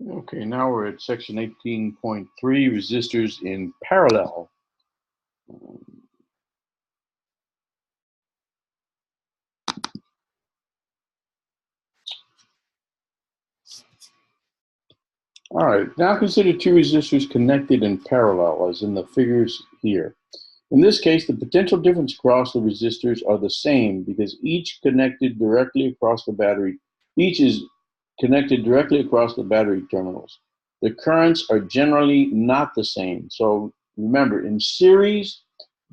Okay, now we're at section 18.3, resistors in parallel. All right, now consider two resistors connected in parallel, as in the figures here. In this case, the potential difference across the resistors are the same because each is connected directly across the battery terminals. The currents are generally not the same. So remember, in series,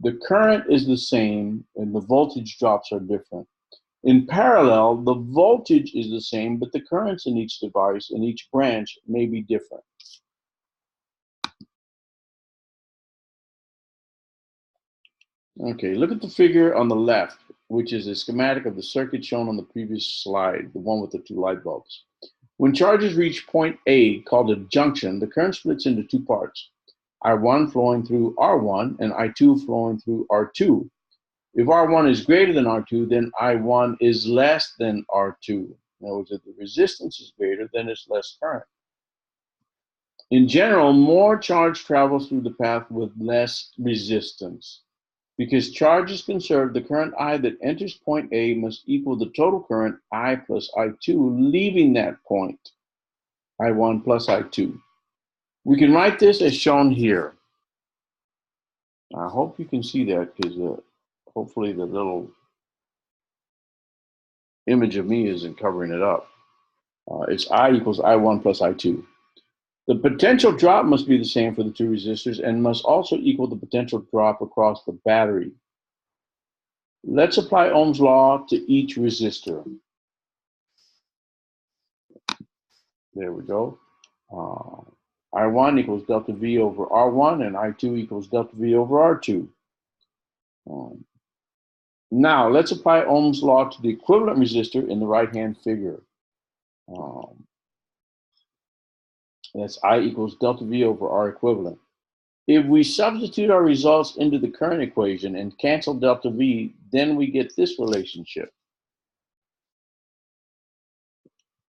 the current is the same and the voltage drops are different. In parallel, the voltage is the same, but the currents in each device, in each branch, may be different. Okay, look at the figure on the left, which is a schematic of the circuit shown on the previous slide, the one with the two light bulbs. When charges reach point A, called a junction, the current splits into two parts, I1 flowing through R1 and I2 flowing through R2. If R1 is greater than R2, then I1 is less than R2. In other words, if the resistance is greater, then it's less current. In general, more charge travels through the path with less resistance. Because charge is conserved, the current I that enters point A must equal the total current I plus I2 leaving that point, I1 plus I2. We can write this as shown here. I hope you can see that because hopefully the little image of me isn't covering it up. It's I equals I1 plus I2. The potential drop must be the same for the two resistors and must also equal the potential drop across the battery. Let's apply Ohm's law to each resistor. There we go. I1 equals delta V over R1 and I2 equals delta V over R2. Now let's apply Ohm's law to the equivalent resistor in the right-hand figure. That's I equals delta V over R equivalent. If we substitute our results into the current equation and cancel delta V, then we get this relationship.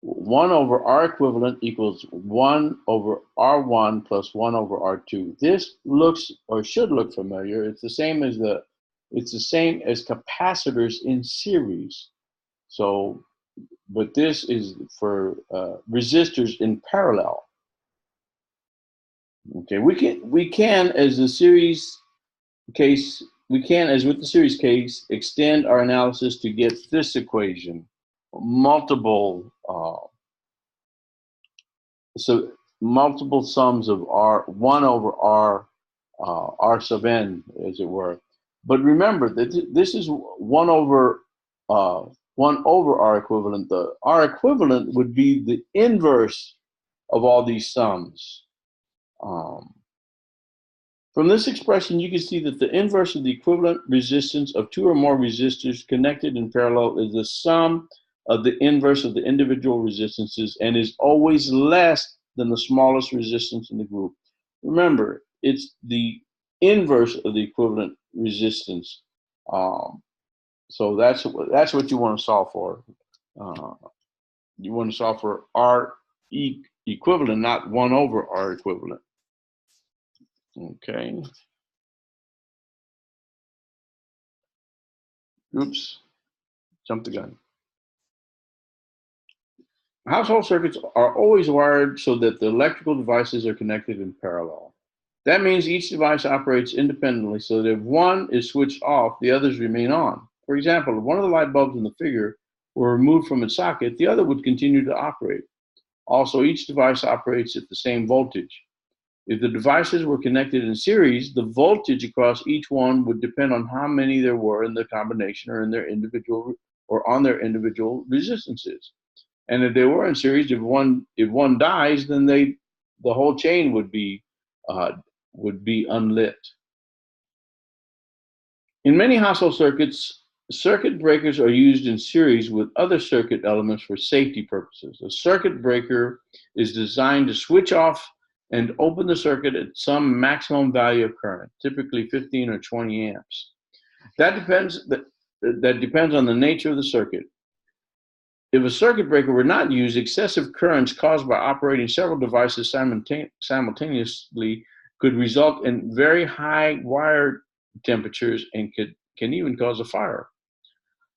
1 over R equivalent equals 1 over R1 plus 1 over R2. This looks or should look familiar. It's the same as capacitors in series. So, but this is for resistors in parallel. Okay, we can as with the series case, extend our analysis to get this equation. Multiple sums of R, 1 over R, R sub n, as it were. But remember that this is 1 over R equivalent. The R equivalent would be the inverse of all these sums. From this expression, you can see that the inverse of the equivalent resistance of two or more resistors connected in parallel is the sum of the inverse of the individual resistances and is always less than the smallest resistance in the group. Remember, it's the inverse of the equivalent resistance. So that's what you want to solve for. You want to solve for R equivalent, not 1 over R equivalent. Okay. Oops, jumped the gun. Household circuits are always wired so that the electrical devices are connected in parallel. That means each device operates independently so that if one is switched off, the others remain on. For example, if one of the light bulbs in the figure were removed from its socket, the other would continue to operate. Also, each device operates at the same voltage. If the devices were connected in series, the voltage across each one would depend on how many there were in the combination or on their individual resistances. And if they were in series, if one dies, then the whole chain would be unlit. In many household circuits, circuit breakers are used in series with other circuit elements for safety purposes. A circuit breaker is designed to switch off and open the circuit at some maximum value of current, typically 15 or 20 amps. That depends on the nature of the circuit. If a circuit breaker were not used, excessive currents caused by operating several devices simultaneously could result in very high wire temperatures and can even cause a fire.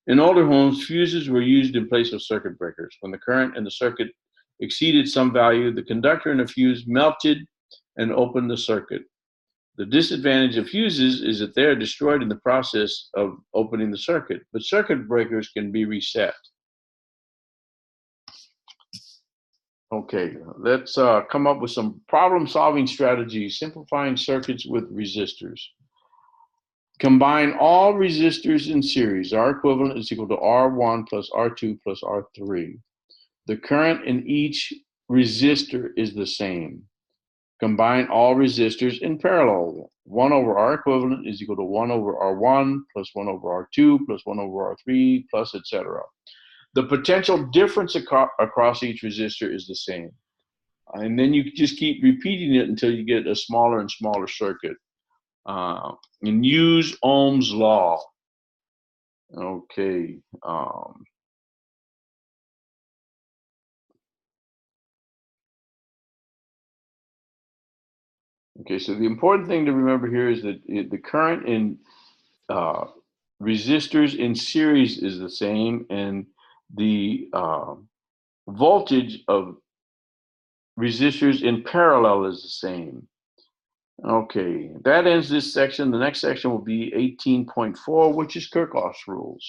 In older homes, fuses were used in place of circuit breakers. When the current in the circuit exceeded some value, the conductor in the fuse melted and opened the circuit. The disadvantage of fuses is that they are destroyed in the process of opening the circuit, but circuit breakers can be reset. Okay, let's come up with some problem-solving strategies, simplifying circuits with resistors. Combine all resistors in series. R equivalent is equal to R1 plus R2 plus R3. The current in each resistor is the same. Combine all resistors in parallel. 1 over R equivalent is equal to 1 over R1 plus 1 over R2 plus 1 over R3 plus etc. The potential difference across each resistor is the same. And then you just keep repeating it until you get a smaller and smaller circuit. And use Ohm's law. Okay. Okay, so the important thing to remember here is that the current in resistors in series is the same, and the voltage of resistors in parallel is the same. Okay, that ends this section. The next section will be 18.4, which is Kirchhoff's rules.